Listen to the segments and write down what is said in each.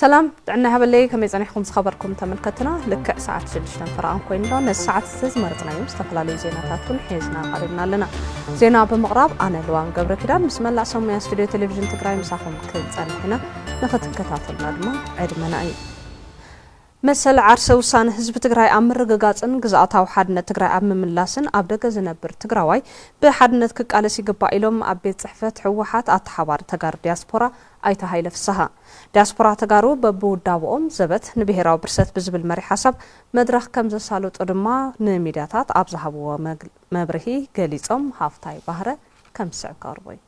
سلام عنا هبلي كم يزنيحكم خبركم تملكتنا لك ساعة 6 فرعان كوين لون الساعة 6 مرتنا يوم استفلالي زيناتاتون حيزنا قريبنا لنا زينا بمقرب أنا لوان قبر كدان بسم الله سمي استوديو تلفزيون تقراي مساحهم كنت هنا ناخذ كتاتلنا دما عيد مناي مسل عرس وسان حزب تግራይ أمر رغاغاصن ግዛታው ሓድነት ትግራይ ኣብ ምምላስን ኣብ ደገ ዝነብር ትግራዋይ ብሓድነት ክቃለስ ይግባእ ኢሎም ኣብ ቤት ጽሕፈት ሕወሓት ኣተሓባሪ ተጋሩ ዲያስፖራ ኣይተ ሃይለ ፍስሓ ዲያስፖራ ተጋሩ በብውዳብኦም ዘበት ንብሔራዊ ብርሰት ብዝብል መሪ ሓሳብ መድረኽ ከም ዘሳለጡ ድማ ንሚድያታት ኣብ ዝሃብዎ መብርሂ ገሊጾም ሃፍታይ ባህረ ከም ዝስዕብ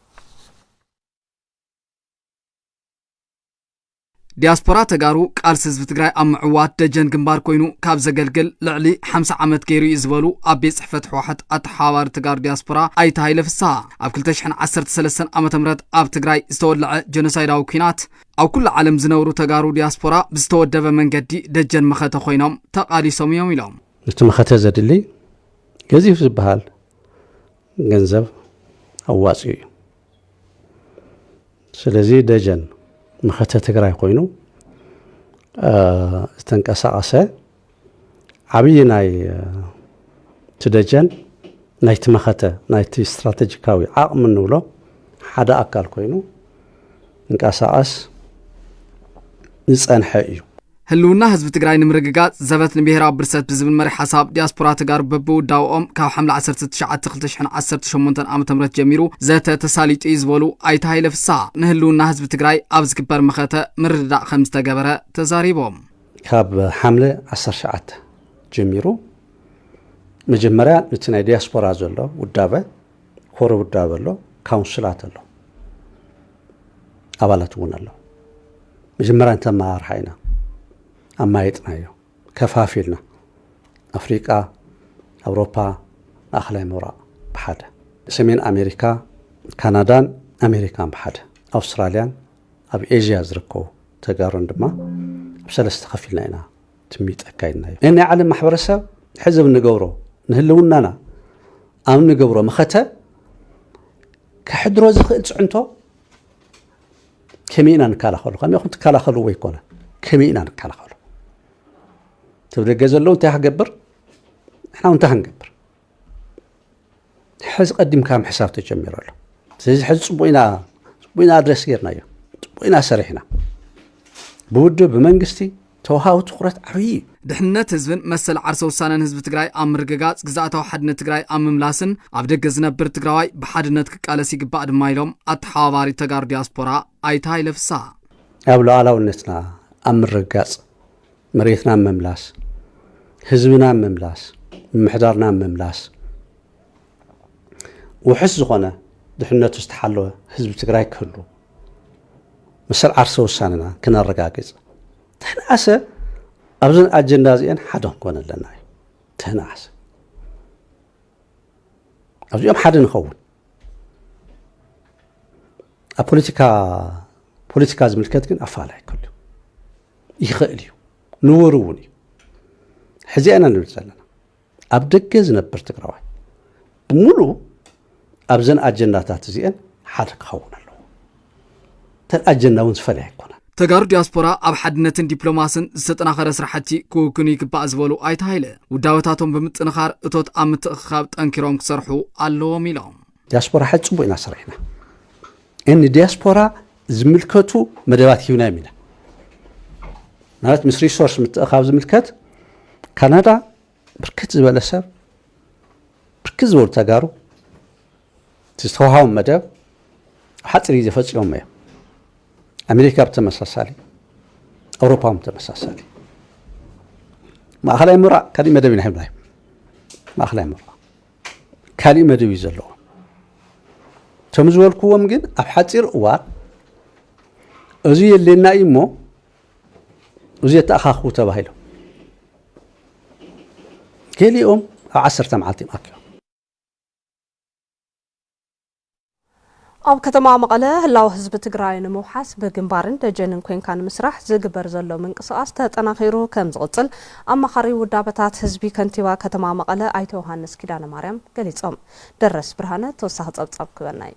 ዲያስፖራ ተጋሩ ቃልስ ህዝብ ትግራይ ኣብ ምዕዋት ደጀን ግንባር ኮይኑ ካብ ዘገልግል ልዕሊ 50 ዓመት ገይሩ ይዝበሉ ኣብ ቤት ጽሕፈት ሕወሓት ኣተሓባሪ ተጋሩ ዲያስፖራ ኣይተ ሃይለ ፍስሓ ኣብ 2013 ዓመተ ምህረት ኣብ ትግራይ ዝተወልዐ ጀኖሳይዳዊ ኩናት ኣብ ኩሉ ዓለም ዝነብሩ ተጋሩ ዲያስፖራ ብዝተወደበ መንገዲ ደጀን መኸተ ኮይኖም ተቃሊሶም እዮም ኢሎም እቲ መኸተ ዘድሊ ገዚፍ ዝበሃል ገንዘብ ኣዋፂ እዩ ስለዚ ደጀን መኸተ ትግራይ ኮይኑ ዝተንቀሳቀሰ ዓብይ ናይ ትደጀን ናይ ትመኸተ ናይ ስትራቴጂካዊ ዓቅም ንብሎ ሓደ ኣካል ኮይኑ እንቀሳቀስ ዝጸንሐ እዩ ህልውና ህዝብ ትግራይ ንምርግጋጽ ዘበት ንብሔራዊ ብርሰት ብዝብል መሪ ሓሳብ ዲያስፖራ ተጋሩ በብውዳብኦም ካብ ሓምለ 19 2018 ዓመተ ምህረት ጀሚሩ ዘተ ተሳሊጡ ይዝበሉ ኣይተ ሃይለ ፍስሓ ንህልውና ህዝብ ትግራይ ኣብ ዝግበር መኸተ ምርድዳእ ከም ዝተገበረ ተዛሪቦም ካብ ሓምለ 19 ጀሚሩ መጀመርያ እቲ ናይ ዲያስፖራ ዘሎ ውዳበ ኮረ ውዳበ ኣሎ ካውንስላት ኣሎ ኣባላት እውን ኣሎ መጀመርያ እንተማርሓይና أمايتنا كفافيلنا أفريقيا أوروبا أخلاء مراء بحدا سمين أمريكا كندا أمريكا بحدا أستراليا أب إيجيا زركو تجارن دما بسلست خفيلنا هنا تميت أكايدنا إن علم محبرسة حزب النجورو نهلوننا أم نجورو مخته كحدرو زخيل عنتو كمينا نكالا خلو كم يخون تكالا خلو ويكونا كمينا نكالا خلو تبدأ جزلو انت هجبر احنا وانت هنجبر حز قدم كام حساب تجمير له زي حز صبوينا ادرس غيرنا يا صبوينا سريحنا بود بمنجستي توهاو تقرت عوي دحنت حزبن مسل عرس وسانن حزب تግራይ ኣብ ምርግጋጽ ግዛታው ሓድነት ትግራይ ኣብ ምምላስን ኣብ ደገ ዝነብር ትግራዋይ ብሓድነት ክቃለስ ይግባእ ድማ ኢሎም ኣተሓባሪ ተጋሩ ዲያስፖራ ኣይተ ሃይለ ፍስሓ ኣብ ሉዓላውነትና ኣብ ምርግጋጽ መሬትና መምላስ ህዝብና መምላስ ምሕዳርና መምላስ وحس ዝኾነ ድሕነቱ ዝተሓለወ ህዝብ ትግራይ ክህሉ መስል ዓርሰ ወሳንና ክነረጋግጽ ተናሰ ኣብዘን ኣጀንዳ እዚአን ሓደ ኮነ ኣለና ተናሰ ኣብዚኦም ሓደ ንኸውን ፖለቲካ ዝምልከት ግን ኣፋላይ ክህሉ ይኽእል እዩ ንወሩውን እዩ ሕዚአና ንብል ዘለና ኣብ ደገ ዝነብር ትግራዋይ ብሙሉ ኣብዘን ኣጀንዳታት እዚአን ሓደ ክኸውን ኣለዎ ተን ኣጀንዳ እውን ዝፈልያ ኣይኮነን ተጋሩ ዲያስፖራ ኣብ ሓድነትን ዲፕሎማስን ዝተጠናኸረ ስራሕቲ ክውክኑ ይግባእ ዝበሉ ኣይተ ሃይለ ውዳበታቶም ብምጥንኻር እቶት ኣብ ምትእኽኻብ ጠንኪሮም ክሰርሑ ኣለዎም ኢሎም ዲያስፖራ ሓድ ጽቡቕ ኢና ሰሪሕና እኒ ዲያስፖራ ዝምልከቱ መደባት ሂብና ኢና ማለት ምስ ሪሶርስ ምትእኻብ ዝምልከት ካናዳ ብርክት ዝበለ ሰብ ብርክት ዝበሉ ተጋሩ ዝተዋሃቦም መደብ ሓፂር ግዜ ፈፂሞም እዮም أمريكا بتمساسالي أوروبا بتمساسالي ما أخلي مرة كلمة دبي نحب نايم ما أخلي مرة كلمة دبي زلوا تمزول كوام جن أبحثير أوار أزي اللي نايمه أزي تأخذ تباهيله كل يوم 10 تمعاتي ماكيو ኣብ ከተማ መቐለ ህላው ህዝብ ትግራይ ንምውሓስ በግንባርን ደጀንን ኮንካን ምስራሕ ዝግበር ዘሎ ምንቅስቃስ ተጠናኺሩ ከም ዝቕጽል ኣማኻሪ ውዳበታት ህዝቢ ከንቲባ ከተማ መቐለ ኣይተ ዮሃንስ ኪዳነ ማርያም ገሊጾም ደረስ ብርሃነ ተወሳኺ ጸብጻብ ክበናይ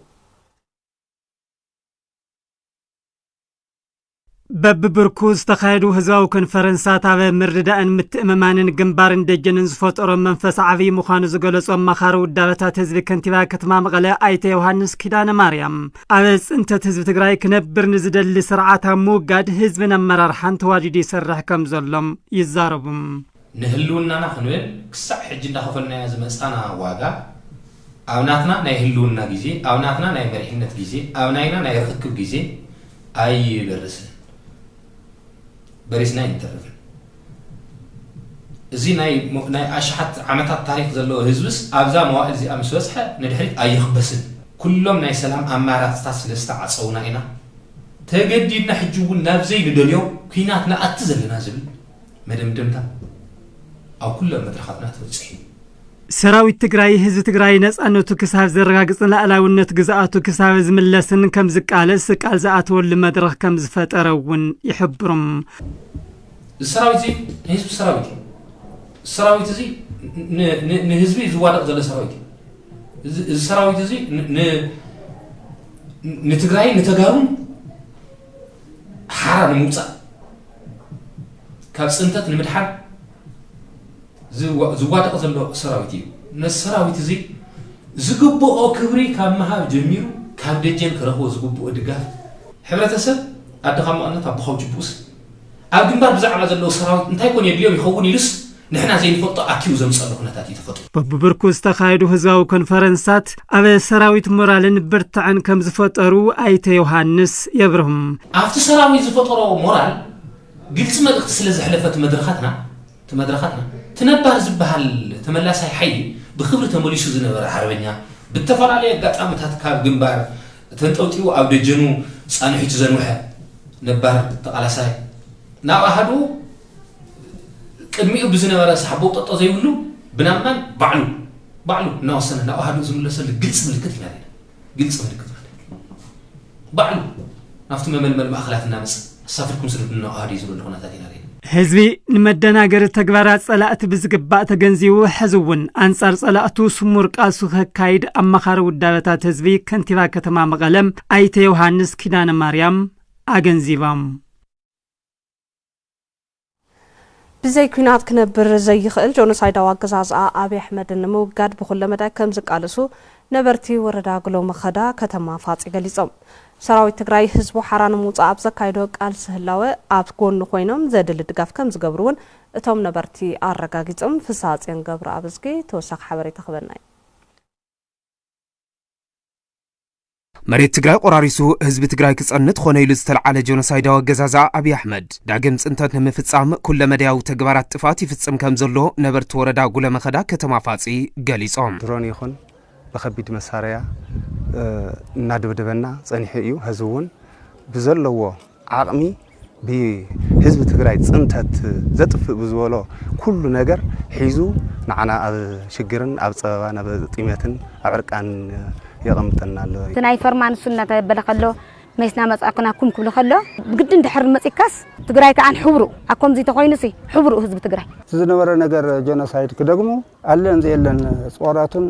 በብብርኩዝ ተኻይዱ ህዝባዊ ኮንፈረንሳት አበ ምርዳእን ምትእመማንን ግንባርን ደጀንን ዝፈጠሮ መንፈስ ዓብይ ምዃኑ ዝገለጹ አማኻሪ ውዳበታት ህዝቢ ከንቲባ ከተማ መቐለ አይተ ዮሐንስ ኪዳነ ማርያም አበ ጽንተት ህዝቢ ትግራይ ክነብር ንዝደሊ ስርዓት ምውጋድ ህዝብን አመራርሓን ተዋዲዱ ይሰርሕ ከም ዘሎም ይዛረቡም ንህልውናና ክንብል ክሳዕ ሕጂ እንዳኸፈልናያ ዝመፃና ዋጋ አብናትና ናይ ህልውና ጊዜ አብናትና ናይ መሪሕነት ጊዜ አብናይና ናይ ርክክብ ጊዜ አይበርስን بريسنا ينترفن زي ناي أشحت عمتات تاريخ زلوا هزبس أبزا موائل زي أمسوسها ندحرك أيخبسن كلهم ناي سلام أمارات تاسلستا عصونا إنا تجديدنا حجوون نافزي ندليو كيناتنا أتزل نازل مدام دمتا أو كلهم مدرخاتنا توزحين ሰራዊት ትግራይ ህዝብ ትግራይ ነጻነቱ ክሳብ ዘረጋግጽና አላውነት ግዛአቱ ክሳብ ዝምለስን ከም ዝቃለስ ቃል ዘአትወል መድረኽ ከም ዝፈጠረውን ይሕብሩም ሰራዊት ህዝብ ሰራዊት እዚ ንህዝቢ ዝዋደቕ ዘለ ሰራዊት እዚ ሰራዊት እዚ ንትግራይ ንተጋሩን ሓራ ንምውፃእ ካብ ጽንተት ንምድሓር ዝዋደቕ ዘሎ ሰራዊት እዩ ነሰራዊት እዚ ዝግብኦ ክብሪ ካብ መሃብ ጀሚሩ ካብ ደጀን ክረኽቦ ዝግብኦ ድጋፍ ሕብረተሰብ ኣድኻ መቐነት ኣብ ብኻው ጅቡስ ኣብ ግንባር ብዛዕባ ዘለዎ ሰራዊት እንታይ ኮን የድልዮም ይኸውን ኢሉስ ንሕና ዘይንፈልጦ ኣኪቡ ዘምፀሉ ኩነታት ይተፈጥሩ በብብርኩዝ ተኻይዱ ህዝባዊ ኮንፈረንሳት ኣበ ሰራዊት ሞራልን ብርትዕን ከም ዝፈጠሩ አይተ ዮሐንስ የብርሁም ኣብቲ ሰራዊት ዝፈጠሮ ሞራል ግልጽ መልእኽቲ ስለ ዝሕለፈት መድረኻትና تنبار زبهال تملاساي حي بخبرة موليشو زنبر حربنيا بالتفرالي قطعمتات كاب جنبار تنطوطيو او دجنو صانحي تزنوها نبار تقلاساي ناو احدو قدميو بزنبر صحابو ططو زيبلو بنامان بعلو ناوسنا ناو احدو زملسل قلص ملكت ينال قلص ملكت بعلو نافتو مململ باخلاتنا بس سافركم سلبنا احدي زبل خناتات ينال ህዝቢ ንመደናገር ተግባራት ጸላእት ብዝግባእ ተገንዚቡ ሕዝውን አንጻር ጸላእቱ ስሙር ቃልሱ ከካይድ አማኻሪ ውዳበታት ህዝቢ ከንቲባ ከተማ መቐለም አይተ ዮሐንስ ኪዳነ ማርያም አገንዚባም بزي كنات كنبر زي خل جونوسايد واقزاز أبي أحمد النموجد بخل مدى كم زقالسو نبرتي وردا قلو مخدا كتما فاتي قليزم سراوي تقراي حزبو حران موت أب زكايدو قال سهلاوة أب كون نخوينم زاد اللي تقاف كم زقبرون اتهم نبرتي أرقا قيزم فساد ينقبر أبزكي توساق حبري تخبرناي مريت تقراي قراريسو حزب تقراي كصنت خونه يلز تلعاله جونوسايد واغزازا ابي احمد داغم صنتت نمفصام كل مدياو تغبارات طفات يفصم كم زلو نبرت وردا غوله مخدا كتما فاصي غليصوم درون يخون بخبيد مساريا نادبدبنا صنيحيو حزبون بزلو عقمي بحزب تقراي صنتت زطف بزولو كل ነገር حيزو نعنا شجرن اب صبابنا بطيمتن عرقان يقمتنا له تناي فرمان سنه بلخلو ميسنا مصاكنا كم كل خلو بجد اندحر مصيكاس تግራይ كان حبرو اكم زي تخوينسي حبرو حزب تግራይ ዝነበረ ነገር ጄኖሳይድ ከደግሞ አለን ዘየለን ጾራቱን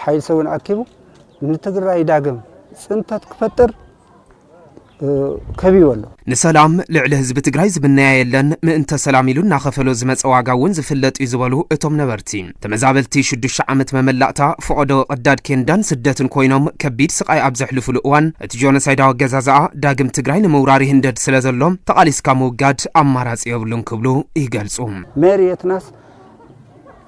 ኃይል ሰውን አክቡ ንትግራይ ዳግም ጽንተት ክፈጥር ከቢወሎ ንሰላም ልዕሊ ህዝብ ትግራይ ዝብናያ የለን ምእንተ ሰላም ኢሉ ናኸፈሎ ዝመጸዋጋውን ዝፍለጥ ይዝበሉ እቶም ነበርቲ ተመዛበልቲ 6 ዓመት መመላእታ ፍቆዶ ቀዳድ ኬንዳን ስደትን ኮይኖም ከቢድ ስቃይ ኣብ ዘሕልፉሉ እዋን እቲ ጆኖሳይዳዊ ገዛዛኣ ዳግም ትግራይ ንምውራሪ ህንደድ ስለዘሎም ተቃሊስካ ምውጋድ ኣማራጺ የብሉን ክብሉ ይገልጹ መሪየትናስ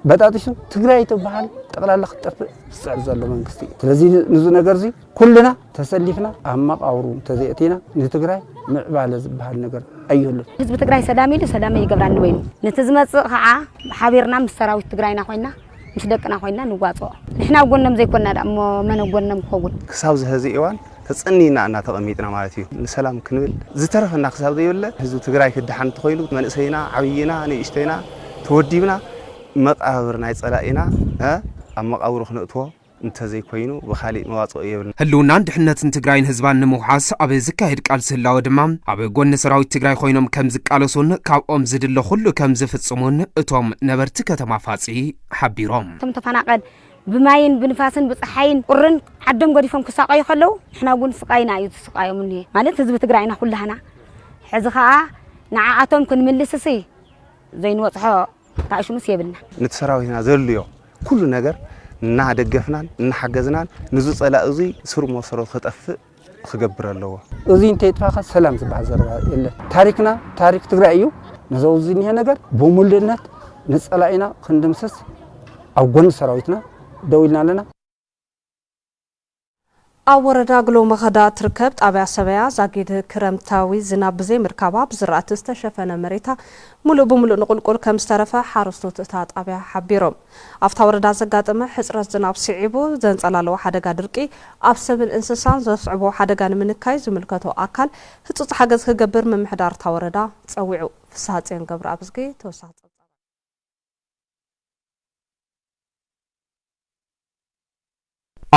በጣጥሹ ትግራይ ተባሃል ጠቅላላ خطف صعد ዘሎ መንግስቲ ስለዚህ ንዙ ነገርዚ ኩልና ተሰሊፍና አማቃውሩ ተዘይቲና ንትግራይ ምዕባለ ዝባሃል ነገር አይሁሉ ህዝብ ትግራይ ሰላም ኢሉ ሰላም ይገብራን ወይኑ ነትዝመጽእ ኸዓ ሓቢርና ምስራዊት ትግራይና ኮይና ምስ ደቅና ኮይና ንዋጾ ንሕና ጎንም ዘይኮና ዳሞ መነ ጎንም ኮውን ክሳብ ዝህዚ ኢዋን ተጽኒና እና ተቀሚጥና ማለት እዩ ንሰላም ክንብል ዝተረፈና ክሳብ ዘይብለ ህዝብ ትግራይ ክድሓን ተኮይኑ መንእሰይና ዓብይና ንእሽተይና ተወዲብና مقابر ناي صلاينا مقابر خنقتو انت زي كوينو بخالي مواصو يبل هلونا دحنت تግራይን ህዝባን ንምውሓስ ኣብ ዝካሄድ ቃል ስላው ድማ ኣብ ጎን ሰራዊት ትግራይ ኮይኖም ከም ዝቃለሱን ካብኦም ዝድለ ሁሉ ከም ዝፍጽሙን እቶም ነበርቲ ከተማ ፋጺ ሓቢሮም እቶም ተፈናቀል ብማይን ብንፋስን ብፀሓይን ቁርን ዓዶም ገዲፎም ክሳቀዩ ከለው ንሕና ጉን ስቃይና እዩ ተስቃዮም ማለት ህዝብ ትግራይና ኩላህና حزي خا نعاتهم كنملسسي زي نوصحو تاشمس يبلنا نتسراوينا زليو كل ነገር እናደገፍናን እናሐገዝናን ንዙ ጸላ እዚ ስሩ መሰረት خطف خገብር ኣለዎ እዚ እንታይ ጥፋኻ ሰላም ዝባሃል ዘረባ የለ ታሪክና ታሪክ ትግራይ እዩ ነዘው እዚ ይሄ ነገር በሙሉነት ንጸላኢና ክንድምሰስ ኣብ ጎን ሰራዊትና ደውልና ኣለና አወረዳ ግሎ መኸዳ ትርከብ ጣብያ ሰበያ ዛጊድ ክረምታዊ ዝናብ ብዘይ ምርካባ ብዝራእት ዝተሸፈነ መሬታ ሙሉ በሙሉ ንቁልቁል ከም ዝተረፈ ሓረስቶት እታ ጣብያ ሓቢሮም ኣብታ ወረዳ ዘጋጠመ ሕጽረት ዝናብ ሲዒቡ ዘንጸላለዎ ሓደጋ ድርቂ ኣብ ሰብን እንስሳን ዘስዕቦ ሓደጋ ንምንካይ ዝምልከቶ ኣካል ህጹጽ ሓገዝ ክገብር ምምሕዳር እታ ወረዳ ጸዊዑ ፍሳጽን ገብረ ኣብዝጌ ተወሳኺ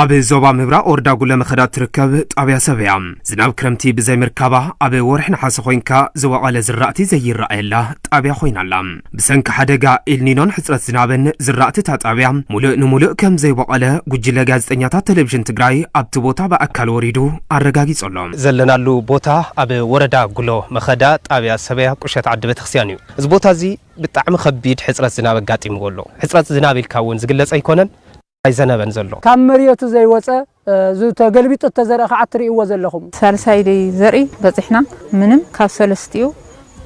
ኣብ ዞባ ምብራቅ ወረዳ ጉለ መኸዳ ትርከብ ጣብያ ሰበያ ዝናብ ክረምቲ ብዘይ ምርካባ ኣብ ወርሒ ነሓሰ ኮይንካ ዝወቐለ ዝራእቲ ዘይረኣየላ ጣብያ ኮይናላ ብሰንኪ ሓደጋ ኤልኒኖን ሕጽረት ዝናብን ዝራእቲ እታ ጣብያ ሙሉእ ንሙሉእ ከም ዘይወቐለ ጉጅለ ጋዜጠኛታት ቴሌቪዥን ትግራይ ኣብቲ ቦታ በኣካል ወሪዱ ኣረጋጊጾሎም ዘለናሉ ቦታ ኣብ ወረዳ ጉሎ መኸዳ ጣብያ ሰበያ ቁሸት ዓዲ ቤተክርስትያን እዩ እዚ ቦታ እዚ ብጣዕሚ ከቢድ ሕጽረት ዝናብ ኣጋጢምዎ ኣሎ ሕጽረት ዝናብ ኢልካ እውን ዝግለጽ ኣይኮነን አይዘነበን ዘሎ ካብ መሪቱ ዘይወፀ ዝተገልቢጡ ተዘረኸ አትሪእዎ ዘለኹም ሳልሳይ ዘርኢ በጽሕና ምንም ካብ ሰለስቲኡ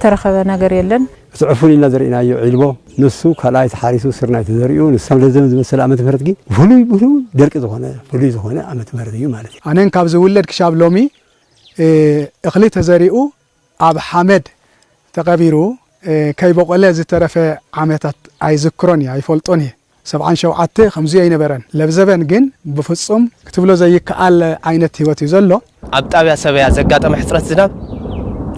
ተረኸበ ነገር የለን ጽዕፉልና ዘርኢናዮ ዒልቦ ንሱ ካልኣይ ተሓሪሱ ስርናይ ተዘሪኡ ንሳም ለዘም ዝመሰለ ዓመት ምህረት ግን ፍሉይ ደርቂ ዝኾነ ዓመት ምህረት እዩ ማለት እዩ ኣነን ካብ ዝውለድ ክሻብ ሎሚ እኽሊ ተዘሪኡ ኣብ ሓመድ ተቀቢሩ ከይበቆለ ዝተረፈ ዓመታት ኣይዝክሮን ኣይፈልጦን سبعان شوعته خمسة ينبرن لبزبن جن بفصم كتبلو زي كأل عينة هوت يزلو أبتابع سبيا زجاج محصرة زناب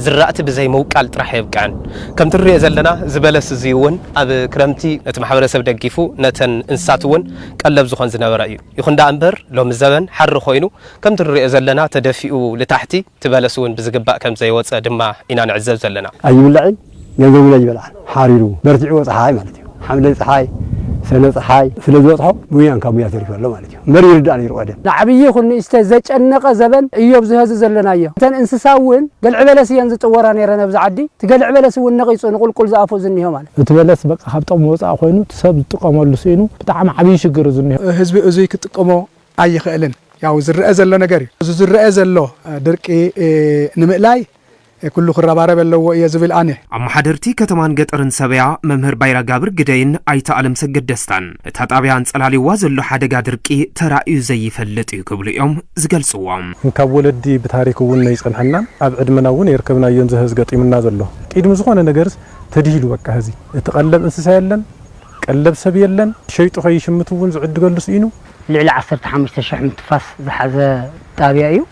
زرعت بزي موكال ترحيب كان كم تري زلنا زبالة زيون أب كرمتي نتمحور سبدا كيفو نتن إنساتون كلب زخان زناب رأيو يخون دا أمبر لو مزبن حر خوينو كم تري زلنا تدفئو لتحتي تبالسون بزجباء كم زي واتس دماء إنان عزب زلنا أيوة اللعين يجوا ولا يبلع حاريرو برجعوا صحاي مالتي حملة صحاي سنة صحاي سنة زوجها ويان كابويا تريف الله مالتي مرير داني رواده لعبيه خن استزج أنق زبن أيوب زهز زلنا أيه تن إنسساون قال عبلس ينزت وراني رنا بزعدي تقال عبلس والنقيس ونقول كل زافو زنيه مال تبلس بقى حبطوا موضع خوينو تساب تقاموا لسينو بتاع عبي شجر زنيه حزب أزيك تقاموا أي خيلن ياو زر أزلنا جري زر أزلو دركي نملاي كل خراباره بلو يزبل أنا أما حضرتي كتمان قطرن سبيع ممهر بايرا قابر قدين أي تعلم سجد دستان تتابعان سلالي وازل له حدا قادركي ترى زي فلتي قبل يوم زقل صوام كابولدي بتاريخ ون يسأل حنا أبعد منا ون يركبنا ينزهز قطي من نازل له كيد مزخون نجرس تديلو بك هذي تقلب انسسايلن قلب سبيلن شيء تخيش متون زعد قلص إنه لعلى 15 شح متفاس بحذا تابعيو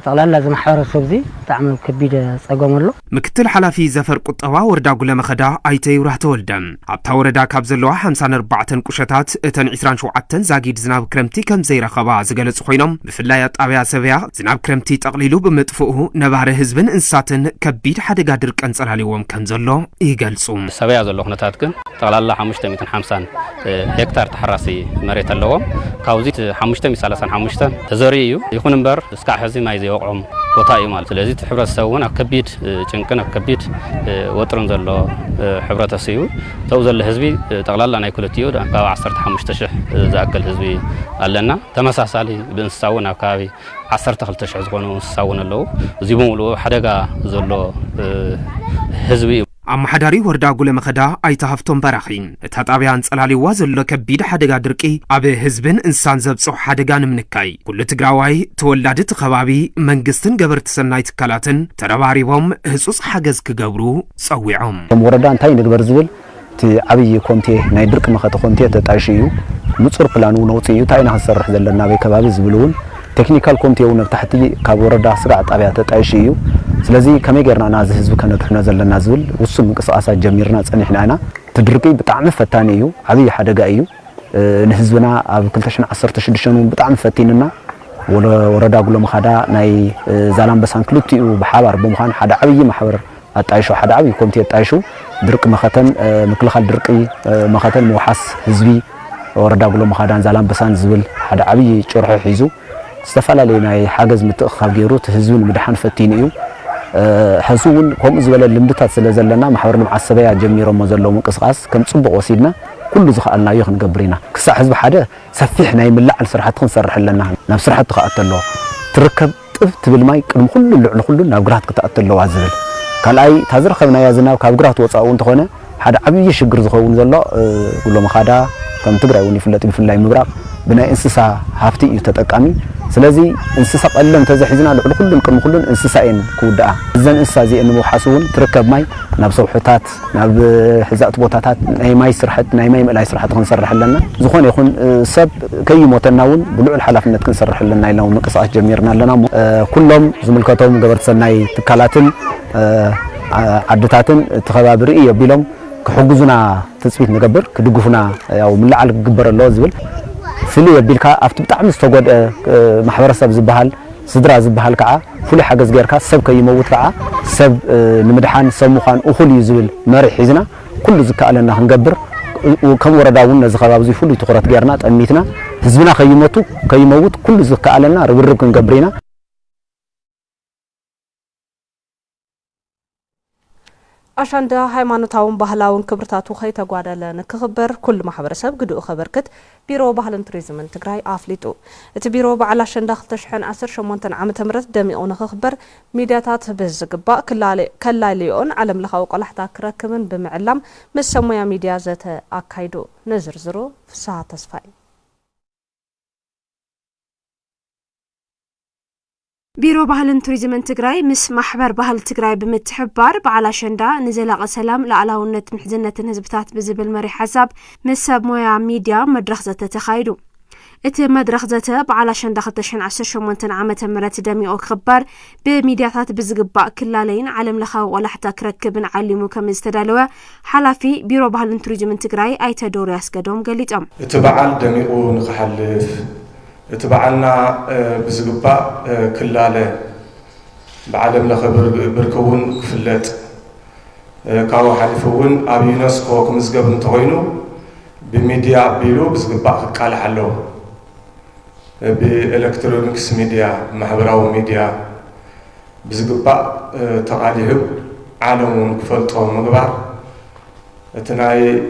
طلال لازم حوار سبزي تعمل كبيدة صقام له مكتل حلافي زفر قطوا وردا قول مخدا ايتي ورح تولدم عبتا وردا كابزلوا 54 كشتات اتن 27 زاقيد زناب كرمتي كم زي رخبا زقلت خوينم بفلايات ابيا سبيا زناب كرمتي تقليلو بمطفوه نبار حزبن انساتن كبيد حدقا درق انصلاليوم كم زلو يقلصوم سبيا زلو خنتاتكن طلال 550 هكتار تحراسي مريت اللوم كاوزيت 535 تزوريو يكون مبر اسكع حزي ما يزيوقعهم وطائي مال ስለዚህ ሕብረተሰቡን አከቢድ ጭንቅን አከቢድ ወጥረን ዘሎ ሕብረተሰቡ ተው ዘሎ ህዝቢ ጠቅላላ ናይ ኩለትዮ ካብ 15000 ዝኣክል ህዝቢ ኣለና ተመሳሳሊ ብእንስሳውን ኣካባቢ 12000 ዝኾኑ እንስሳውን ኣለዉ እዚ በሙሉ ሓደጋ ዘሎ ህዝቢ أما حداري وردا قول مخدا أي تهفتم براخين تتابعان صلالي وازل كبيد حدقا درقي أبي هزبن إنسان زبصو حدقان منكاي كل تقراواي تولادت خبابي منقستن قبرت سنايت كالاتن ترباري بهم هسوس حقز كقبرو صويعهم وردان تاي نقبر زول تي عبي كومتي ناي درق مخط كومتي تتعيشيو مصر بلانو نوصيو تاينا هسرح زلنا بي كبابي زبلون تكنيكال كومتي ونفتحتي كابوردا سرع طابعة تتعيشيو ስለዚህ ከመገርና ናዝ ህዝብ ከነጥፍና ዘለና ዝብል ውሱም እንቅስቃሴ ጀሚርና ጸኒሕና ኢና ትድርቂ ብጣዕሚ ፈታኒ እዩ ዓብይ ሓደጋ እዩ ንህዝብና ኣብ 2016 ብጣዕሚ ፈቲንና ወረዳ ጉሎ መኸዳ ናይ ዛላምበሳን ክልቲኡ ብሓባር ብምዃን ሓደ ዓብይ ማሕበር ኣጣይሹ ሓደ ዓብይ ኮሚቴ ኣጣይሹ ድርቂ መኸተን ምክልኻል ድርቂ መኸተን መውሓስ ህዝቢ ወረዳ ጉሎ መኸዳን ዛላምበሳን ዝብል ሓደ ዓብይ ጭርሖ ሒዙ ዝተፈላለዩ ናይ ሓገዝ ምትእኽኻብ ገይሩ ህዝብን ምድሓን ፈቲን እዩ حسون كم زبالة لمدتها سلزلنا محور المعصبية جميرة مزلوا منقصقاس كم صبغ وسيدنا كل زخالنا يخن قبرينا كسا حزب حدا سفيحنا يملع السرحة نسرح لنا نفس سرحة تقاتل له تركب طفت بالماي كلهم كله نابقرات كتقاتل له عزبل كالاي تازر خبنا يا زنا وكابقرات وصاون تخونه حدا عبي شجر زخون زلا كله مخادا كم تقرا ونفلت بفلاي مبراق بنا انسسا هافتي يتطقامي ስለዚህ እንስሳ ቀለም ተዘሒዝና ለኩሉን ከመኩሉን እንስሳይን ኩዳ እዘን እንስሳ ዚ እንሞ ሓሱን ትርከብ ማይ ናብ ሰውሕታት ናብ ሕዛት ቦታታት ናይ ማይ ስርሐት ናይ ማይ መላይ ስርሐት ክንሰርሐለና ዝኾነ ይኹን ሰብ ከይሞተናውን ብሉዕል ሓላፍነት ክንሰርሐለና ኢልና ምንቅስቃስ ጀሚርና ኣለና ኩሎም ዝምልከቶም ገበርት ሰናይ ትካላትን ዓድታትን ተኸባብሪ የቢሎም ክሕግዙና ተጽቢት ንገብር ክድግፉና ያው ምልዓል ግበር ኣሎ ዝብል فلي يبيلكا أفتح بتعمل استوجد محبرسب زبهال صدرا زبهال كعا فلي حاجز غيركا سب كي يموت كعا سب نمدحان سموخان أخلي يزول مريح حزنا كل زكاء لنا هنجبر وكم ورداون زخراب زي فلي تقرأت غيرنا تأميتنا حزبنا كي يموت كل زكاء لنا ربرب كنجبرينا عشان ده ሃይማኖታውን ባህላውን ክብርታቱ ኸይተጓደለ ንክኽበር ኩሉ ማሕበረሰብ ግድኡ ኸበርክት ቢሮ ባህልን ቱሪዝምን ትግራይ ኣፍሊጡ እቲ ቢሮ በዓል ኣሸንዳ 2018 ዓመተ ምህረት ደሚቑ ንክኽበር ሚድያታት ብዝግባእ ከላልዮን ዓለም ለኻዊ ቆላሕታ ክረክብን ብምዕላም ምስ ሰሙያ ሚድያ ዘተ ኣካይዱ ንዝርዝሩ ፍስሓ ተስፋይ ቢሮ ባህልን ቱሪዝምን ትግራይ ምስ ማሕበር ባህል ትግራይ ብምትሕባር በዓል ኣሸንዳ ንዘላቐ ሰላም ለዓላውነት ምሕዝነትን ህዝብታት ብዝብል መሪሕ ሓሳብ ምስ ሰብ ሞያ ሚድያ መድረኽ ዘተ ተኻይዱ እቲ መድረኽ ዘተ በዓል ኣሸንዳ 2018 ዓመተ ምህረት ደሚቑ ክኽበር ብሚድያታት ብዝግባእ ክላለይን ዓለም ለኻዊ ቆላሕታ ክረክብን ዓሊሙ ከም ዝተዳለወ ሓላፊ ቢሮ ባህልን ቱሪዝምን ትግራይ ኣይተ ዶሩ ያስገዶም ገሊፆም እቲ በዓል ደሚቑ ንኽሓልፍ اتبعنا بزغبا كلاله بعالم لخبر بركون كفلت كاو حلفون اب يونسكو كمزغب انتوينو بميديا بيلو بزغبا قال حلو بالكترونيكس ميديا محبراو ميديا بزغبا تقاليه عالمون كفلطو مغبار اتناي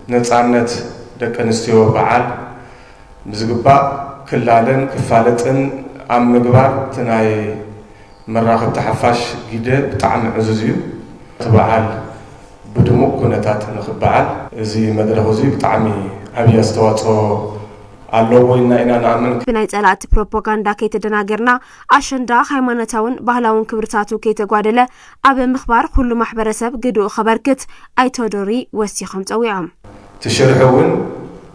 نصانت دكنستيو بعال بزغبا كلالن كفالتن ام مغبار تناي مراخب تحفاش جيده بطعم عزوزيو تبعال بدمو كونتات نخبعال زي مدرخو زي بطعمي ابي استواصو አለው ወይና ኢና ናምን ብናይ ጸላእቲ ፕሮፓጋንዳ ከይተደናገርና ኣሸንዳ ሃይማኖታውን ባህላውን ክብርታቱ ከይተጓደለ ኣብ ምኽባር ኩሉ ማሕበረሰብ ግድኡ ኸበርክት ኣይተዶሪ ወሲኾም ጸዊዖም ትሽርሑውን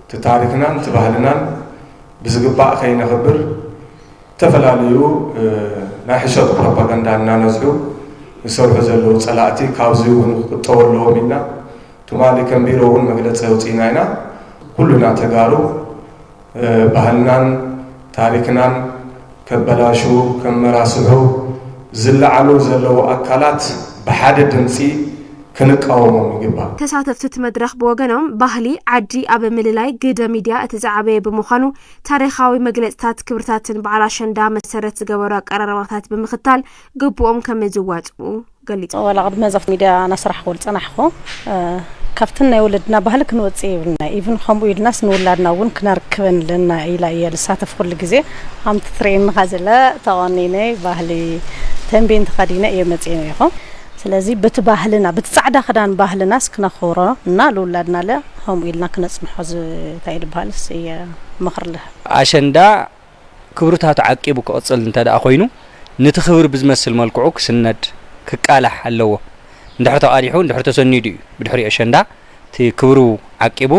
تتاركنا تبهلنا بزغبا خينا خبر تفلاليو ناحشة بروباغندا نانزلو يسرح زلو صلاتي كاوزيون تولو منا تمالي كمبيرون مغلص يوصيناينا كلنا تغارو بهلنا تاريخنا كبلاشو كمراسحو زلعلو زلو اكلات بحد دمسي كنقاومو يغبا تساتفت مدرخ بوغنم ባህሊ ዓዲ ኣብ ምልላይ ግደ ሚድያ እተዛዕበየ ብምዃኑ ታሪኻዊ መግለጽታት ክብርታትን በዓል ኣሸንዳ መሰረት ዝገበሩ ኣቀራርባታት ብምኽታል ግብኦም ከም ዝዋጽኡ ገሊጹ ወላ ቅድመ ዘፍ ሚድያ ናስራሕ ወልጸናሕኮ ካብትን ናይ ወለድና ባህል ክንወጽ ይብልና ኢቭን ከምኡ ኢልናስ ንወላድና እውን ክናርክበን ለና ኢላ የልሳተፍ ኩሉ ግዜ ኣምት ትሬን ኻዘለ ተዋኒነ ባህሊ ተንቤን ተኸዲነ የመጽእ ነው ስለዚህ በተባህልና በተጻዕዳ خدان ባህልናስ ክነخورو እና ለወላድና ለهم ኢልና ክነጽምሖዝ ታይል ባህልስ የመኽርልህ ኣሸንዳ ክብርታቱ ዓቂቡ ከጽል እንተዳ ኮይኑ ንትኽብር ብዝመስል መልክዑ ክስነድ ክቃላሕ ኣለዎ እንድሕር ተቃሊሑ እንድሕር ተሰኒዱ ብድሕሪ ኣሸንዳ እቲ ክብሩ ዓቂቡ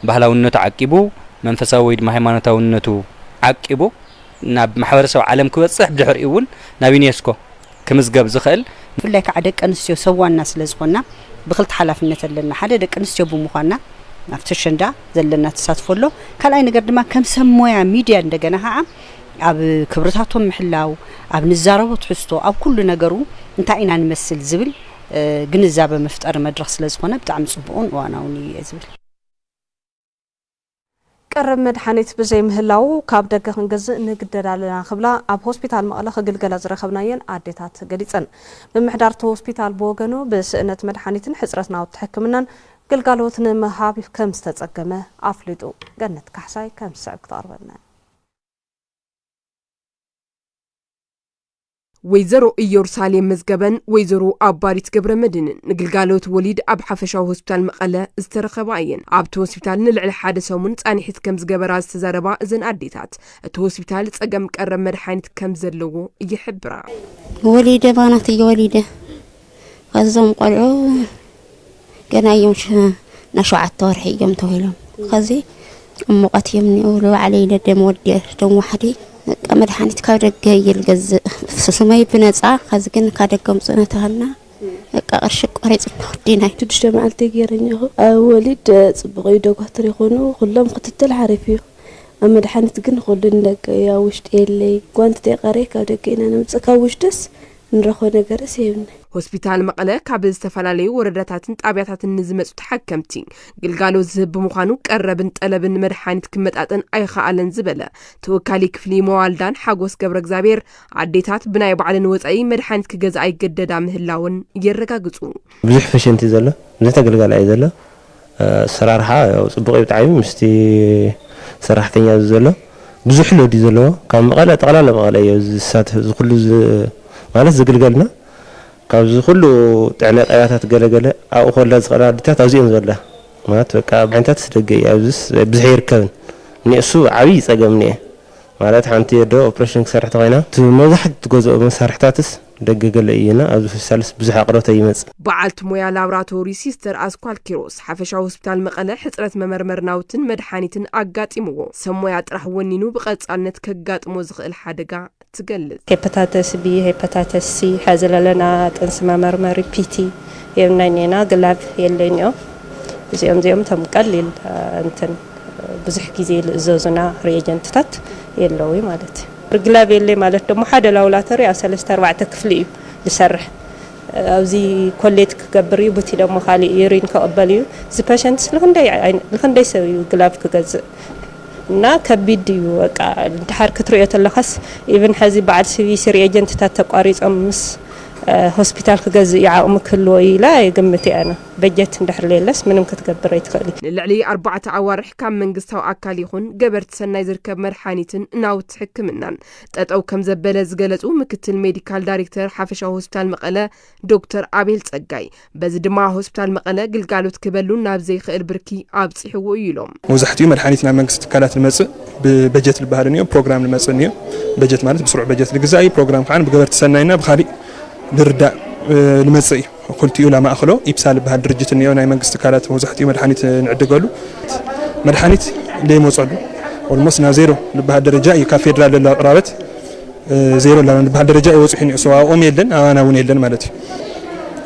ባህላውነቱ ዓቂቡ መንፈሳዊ ወይ ድማ ሃይማኖታውነቱ ዓቂቡ ናብ ማሕበረሰብ ዓለም ክበጽሕ ብድሕሪ እውን ናብ ዩኔስኮ كمزغب زخل فلاي كعደ ቀንስዮ ሰዋና ስለዝኾና ብክልት ሓላፍነት ኣለና ሓደ ደቂ ኣንስትዮ ብምዃንና ናፍቲ ኣሸንዳ ዘለና ተሳትፈሎ ካልኣይ ነገር ድማ ከም ሰሞያ ሚድያ እንደገና ኸዓ ኣብ ክብርታቶም ምሕላው ኣብ ንዛረቦ ትሕዝቶ ኣብ ኩሉ ነገሩ እንታይ ኢና ንመስል ዝብል ግንዛበ መፍጠር መድረኽ ስለዝኾነ ብጣዕሚ ጽቡቕን ዋናውን እዩ ዝብል ቀረብ መድሓኒት ብዘይ ምህላው ካብ ደገ ክንገዝእ ንግደዳለና ክብላ ኣብ ሆስፒታል መቐለ ክግልገላ ዝረኸብናየን ኣዴታት ገሊፀን ብምሕዳር ሆስፒታል ብወገኑ ብስእነት መድሓኒትን ሕፅረት ናውቲ ሕክምናን ግልጋሎት ንምሃብ ከም ዝተጸገመ ኣፍሊጡ ገነት ካሕሳይ ከም ዝስዕብ ክትቐርበልና ወይዘሮ ኢየሩሳሌም መዝገበን ወይዘሮ አባሪት ገብረመድህንን ንግልጋሎት ወሊድ ኣብ ሓፈሻዊ ሆስፒታል መቐለ ዝተረኸባ እየን ኣብቲ ሆስፒታል ንልዕሊ ሓደ ሰሙን ጻኒሒት ከም ዝገበራ ዝተዛረባ እዘን ኣዴታት እቲ ሆስፒታል ጸገም ቀረብ መድሓኒት ከም ዘለዎ ይሕብራ ወሊደ ባናት ወሊደ ከዞም ቆልዑ ገና እዮም ናሸዓተ ወርሒ እዮም ተባሂሎም ከዚ ሙቀት እዮም ንብሉ علي ደም ወዲ ደም ዋሕዲ መድሓኒት ካብ ደገ ይልገዝእ ስሰማይ ብነጻ ከዚ ግን ካደገም ጽነታና ቀርሽ ቆሪጽ ወዲና ትድሽተ መዓልቲ ገይረኛሁ ወሊድ ጽብቕ ዶክተር ይኾኑ ሁሉም ክትትል ሓሪፍዩ መድሓኒት ግን ሁሉ እንደገ ያ ውሽጥ የለይ ጓንት ተቀረ ካብ ደገ ኢና ንምጽካ ውሽጥስ ንረኾ ነገርስ ይብነ ሆስፒታል መቐለ ካብ ዝተፈላልዩ ወረዳታትን ጣብያታትን ንዝመጹ ተሐከምቲ ግልጋሎት ዝህብ ምዃኑ ቀረብን ጠለብን መድሓኒት ክመጣጠን ኣይኸኣለን ዝበለ ተወካሊ ክፍሊ መዋልዳን ሓጎስ ገብረ እግዚአብሔር አዴታት ብናይ ባዕልን ወጻኢ መድሓኒት ክገዛ ኣይገደዳ ምህላውን ይረጋግጹ ብዙሕ ፔሸንት ዘሎ ነታ ግልጋሎት ኣይ ዘሎ ሰራርሓ ያው ጽቡቕ ብጣዕሚ ምስቲ ሰራሕተኛ ዘሎ ብዙሕ ሎዲ ዘሎ ካብ መቐለ ጠቕላላ መቐለ ዝሳተፍ ዝኩሉ ማለት ዝግልገልና ካብዚ ሁሉ ጥዕና ጣብያታት ገለገለ ኣብኡ ኮላ ዝቐራ ድታት ኣብዚኦም ዘላ ማለት በቃ ዓይነታት ስደገ ኣብዚስ ብዙሕ ይርከብን ንእሱ ዓብይ ጸገም ንየ ማለት ሓንቲ ዶ ኦፕሬሽን ክሰርሕ ተኾይና መብዛሕትኡ ትገዝኦ መሳርሕታትስ ደገገለ እየና ኣብዚ ሆስፒታልስ ብዙሕ ኣቕርቦት ይመጽ በዓልቲ ሞያ ላብራቶሪ ሲስተር አስኳል ኪሮስ ሓፈሻዊ ሆስፒታል መቐለ ሕፅረት መመርመር ናውትን መድሓኒትን ኣጋጢምዎ ሰሞያ ጥራሕ ወኒኑ ብቐጻልነት ከጋጥሞ ዝኽእል ሓደጋ ትገልጽ ሄፓታይተስ ቢ ሄፓታይተስ ሲ ሓዘለለና ጥንስ መመርመሪ ፒቲ የምናይና ግላብ የለኝዮ እዚኦም ተም ቀሊል እንትን ብዙሕ ጊዜ ዝዘዙና ሪኤጀንትታት የለዊ ማለት ግላብ የለይ ማለት ደሞ ሓደ ላውላቶሪ ኣብ 3-4 ክፍሊ እዩ ዝሰርሕ ኣብዚ ኮሌት ክገብር እዩ ቡቲ ደሞ ካሊ ዩሪን ከቀበል እዩ ዚ ፔሸንት ስለክንደይ ሰብ እዩ ግላብ ክገዝእ እና ከቢድ እዩ በቃ እንድሓር ክትሪኦ ተለኸስ ኢቭን ሕዚ በዓል ሲቪሲ ሪኤጀንትታት ተቋሪጾም ምስ ሆስፒታል ክገዝእ ይዓቕሙ ክህልዎ ኢላ ይግምት ኣነ በጀት እንድሕርለየለስ ምንም ክትገብር ኣይትኽእል ንልዕሊ 4 ኣዋርሕ ካብ መንግስታዊ ኣካል ይኹን ገበርቲ ሰናይ ዝርከብ መድሓኒትን ናውቲ ሕክምናን ጠጠው ከም ዘበለ ዝገለጹ ምክትል ሜዲካል ዳይሬክተር ሓፈሻዊ ሆስፒታል መቐለ ዶክተር አቤል ጸጋይ በዚ ድማ ሆስፒታል መቐለ ግልጋሎት ክበሉ ናብ ዘይኽእል ብርኪ ኣብጽሕዎ ኢሎም መብዛሕትኡ መድሓኒት ናብ መንግስቲ ትካላት ልመጽእ ብበጀት ልባህል ንዮ ፕሮግራም ልመጽእ ንዮ በጀት ማለት ብስሩዕ በጀት ልግዛእ ፕሮግራም ከዓ ብገበርቲ ሰናይና ብኻሊእ ልርዳእ ልመጽእ ኩልቲኡ ለማእኸሎ ኢፕሳል በሃል ድርጅት ንዮ ናይ መንግስቲ ትካላት መብዛሕትኡ መድሓኒት ንዕድገሉ መድሓኒት ለይመጸሉ ኦልሞስት ናብ ዜሮ ልባሃል ደረጃ እዩ ካብ ፌደራል ዘሎ ኣቅራበት ዜሮ ልባሃል ደረጃ ይወጽሑ ንዮ ሰዋኦም የለን ኣዋና እውን የለን ማለት እዩ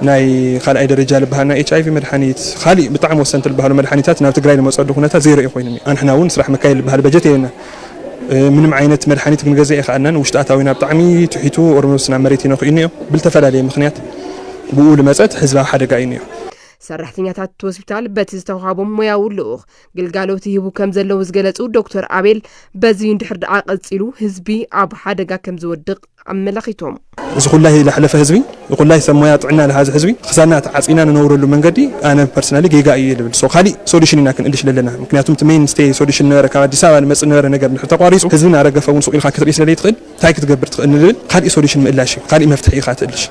ናይ ካልኣይ ደረጃ ልባሃልና ኤችአይቪ መድሓኒት ካሊእ ብጣዕሚ ወሰንቲ ልባሃሉ መድሓኒታት ናብ ትግራይ ልመጸሉ ኩነታት ዜሮ እዩ ኮይኑ ኣንሕና እውን ስራሕ መካየድ ልባሃል በጀት የለና ምንም ዓይነት መድሓኒት ክንገዝእ ይኽኣልናን ውሽጢ ኣታዊና ብጣዕሚ ትሒቱ ኦርሞስና መሬት ይነኽኡ ንዮ ብልተፈላለየ ምኽንያት ብኡ ልመጸት ህዝባዊ ሓደጋ እዩ ንዮ ሰራሕተኛታት ሆስፒታል በቲ ዝተዋሃቦም ሞያዊ ልኡኽ ግልጋሎት ይህቡ ከም ዘለዉ ዝገለጹ ዶክተር አቤል በዚ እንድሕር ደኣ ቀጺሉ ህዝቢ ኣብ ሓደጋ ከም ዝወድቕ ኣመላኺቶም እዚ ኩላይ ለሕለፈ ህዝቢ ኩላይ ሰብ ሞያ ጥዕና ለሃዘ ህዝቢ ክሳና ተዓጺና ንነብረሉ መንገዲ ኣነ ፐርሰናሊ ጌጋ እዩ ልብል ሶ ካሊእ ሶሉሽን ኢና ክንእልሽ ለለና ምክንያቱም እቲ ሜን ስቴይ ሶሉሽን ነበረ ካብ ኣዲስ ኣበባ ንመጽእ ነበረ ነገር ንድሕር ተቋሪጹ ህዝብን ኣረገፈ እውን ሱቕ ኢልካ ክትርኢ ስለ ዘይትኽእል እንታይ ክትገብር ትኽእል ንብል ካሊእ ሶሉሽን ምእላሽ እዩ ካሊእ መፍትሒ ኢኻ ትእልሽ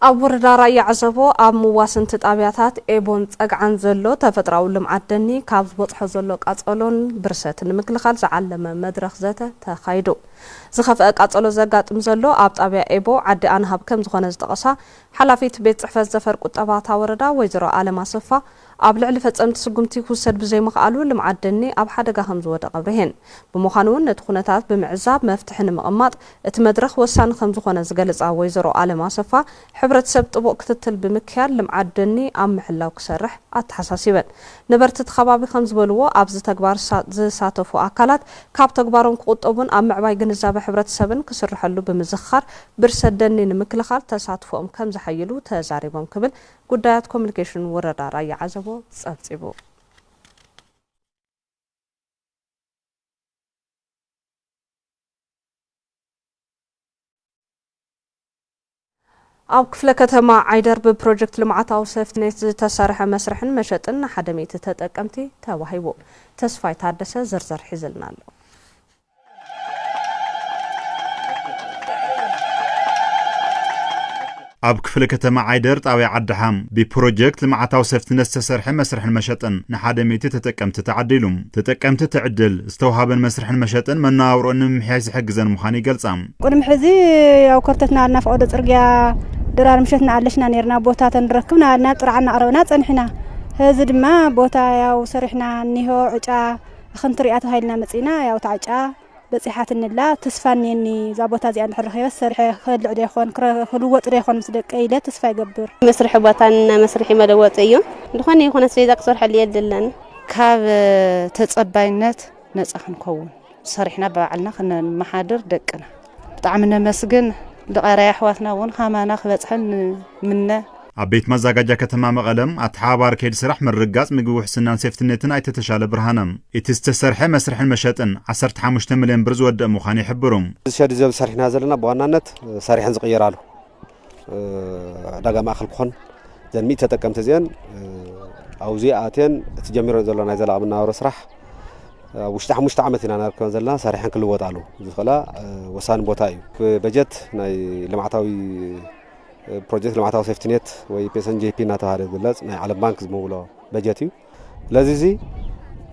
ኣብ ወረዳ ራያ ዓዘቦ ኣብ ምዋስንቲ ጣብያታት ኤቦን ጸግዓን ዘሎ ተፈጥራዊ ልምዓት ደኒ ካብ ዝበጽሖ ዘሎ ቃጸሎን ብርሰትን ንምክልኻል ዝዓለመ መድረኽ ዘተ ተኻይዱ ዝኸፍአ ቃጸሎ ዘጋጥም ዘሎ ኣብ ጣብያ ኤቦ ዓዲ ኣንሃብ ከም ዝኾነ ዝጠቐሳ ሓላፊት ቤት ጽሕፈት ዘፈር ቁጠባታ ወረዳ ወይዘሮ ኣለማ ሰፋ ኣብ ልዕሊ ፈጸምቲ ስጉምቲ ክውሰድ ብዘይምኽኣሉ ልምዓት ደኒ ኣብ ሓደጋ ከም ዝወደቐ ብርሄን ብምዃኑ እውን ነቲ ኩነታት ብምዕዛብ መፍትሒ ንምቕማጥ እቲ መድረኽ ወሳኒ ከም ዝኾነ ዝገልጻ ወይዘሮ ኣለማ ሰፋ ሕብረተሰብ ጥቡቅ ክትትል ብምክያድ ልምዓት ደኒ ኣብ ምሕላው ክሰርሕ ኣተሓሳሲበን ነበርቲ ከባቢ ከም ዝበልዎ ኣብዚ ተግባር ዝሳተፉ ኣካላት ካብ ተግባሮም ክቁጠቡን ኣብ ምዕባይ ግንዛቤ ሕብረተሰብን ክስርሐሉ ብምዝኻር ብርሰት ደኒ ንምክልኻል ተሳትፎኦም ከም ዝሓይሉ ተዛሪቦም ክብል ጉዳያት ኮሙኒኬሽን ወረዳ ራያ ዓዘቦ ጸብጺቡ ኣብ ክፍለ ከተማ ዓይደር ብፕሮጀክት ልምዓታዊ ሰፍትኔት ዝተሰርሐ መስርሕን መሸጥን ሓደሜት ተጠቀምቲ ተዋሂቡ ተስፋይ ታደሰ ዝርዝር ሒዝልና ኣሎ ኣብ ክፍለ ከተማ ዓይደር ጣብያ ዓድሓም ብፕሮጀክት ልምዓታዊ ሰፍትነት ዝተሰርሐ መስርሕን መሸጥን ንሓደሜት ተጠቀምቲ ተዓዲሉ ተጠቀምቲ ትዕድል ዝተዋሃበን መስርሕን መሸጥን መነባብሮን ንምሕያሽ ዝሕግዘን ምዃኑ ይገልጻ ቅድሚ ሕዚ ያው ኮርተትና አልና ፈቅዶ ጽርግያ ድራር ምሸትና ኣለሽና ነርና ቦታ ተንረክብና አልና ጥራዕና ቀረብና ጸንሕና ህዚ ድማ ቦታ ያው ሰሪሕና ኒሆ ዕጫ ክንትሪያ ተሃይልና መጺና ያው ታጫ በጽሓት እንላ ተስፋኔኒ ዛ ቦታ እዚ አንድ ሕርኸበስ ሰርሐ ከልዕ ደይኾን ክልወጥ ደይኾን ምስ ደቀ ኢለ ተስፋ ይገብር መስርሕ ቦታና መስርሕ መለወጥ እዩ እንደኾነ ይኹን ስለዛ ክሰርሐል የድለን ካብ ተጸባይነት ነጻ ክንከውን ሰሪሕና በዓልና ክንመሓድር ደቅና ብጣዕሚ ነመስግን لقرايا حواتنا ون خامانا خبصحن من عبيت مزاجا كتما مقلم اتحابار كيد سرح من رقاص مقبو حسنان سيفتنتن اي تتشال برهانم اتستسرح مسرح المشاتن 15 مليون برز ود مخاني يحبرهم شاد زب سرحنا زلنا بوانانت سرحن زقيرالو دغا ما خلكون زين مي تتقمت زين اوزي اتين تجمروا زلنا زلا امنا ورسرح وشتا عمتنا نركون زلنا سرحن كل وطالو زخلا وسان بوتاي بجت ناي لمعتاوي بروجكت لمعتاوي سيفتنيت وي بيسن جي بي ناتهار يغلص ناي على بانك زمولو بجتيو لذي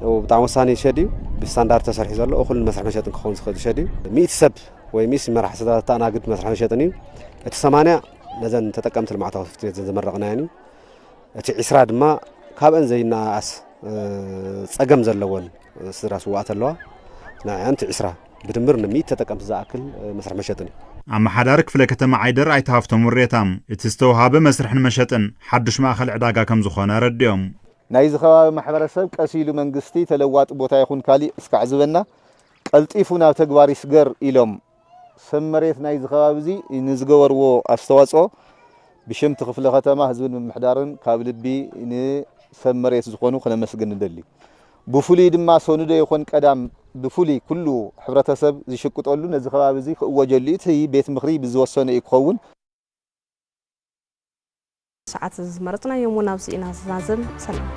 وبتاع وساني شديو بستاندارد تسرح زلو كل مسرح مشاتن كخون زخد شديو 100 سب وي 100 مرح سدا انا قد مسرح مشاتني ات 80 نزن تطقمت لمعتاوي سيفتنيت زمرقنا يعني ات 10 دما كابن زينا اس صقم زلون سراس واتلوا نعم 10 بدمر 100 تطقمت زاكل مسرح مشاتني اما حدارك في كتما عيدر اي تهافتم وريتام اتستوهاب مسرح مشاتن حدش ماخل عداغا كم زخونه رديوم ناي زخوا محبرسب قسيلو منغستي تلواط بوتا يكون كالي اسكعزبنا قلطيفونا تغبار يسغر إلهم سمريت ناي زخوا بزي نزغورو استواصو بشمت خفله ختما حزب محدارن كابلبي ني سمريت زخونو خنا مسغن ندلي بفولي دما سونده يكون قدام بفولي كله حبرتسب زيشقطولو نزي خباب زي وجليت هي بيت مخري بزوسنه يكون ساعات زمرتنا يومنا بزينا زازم سلام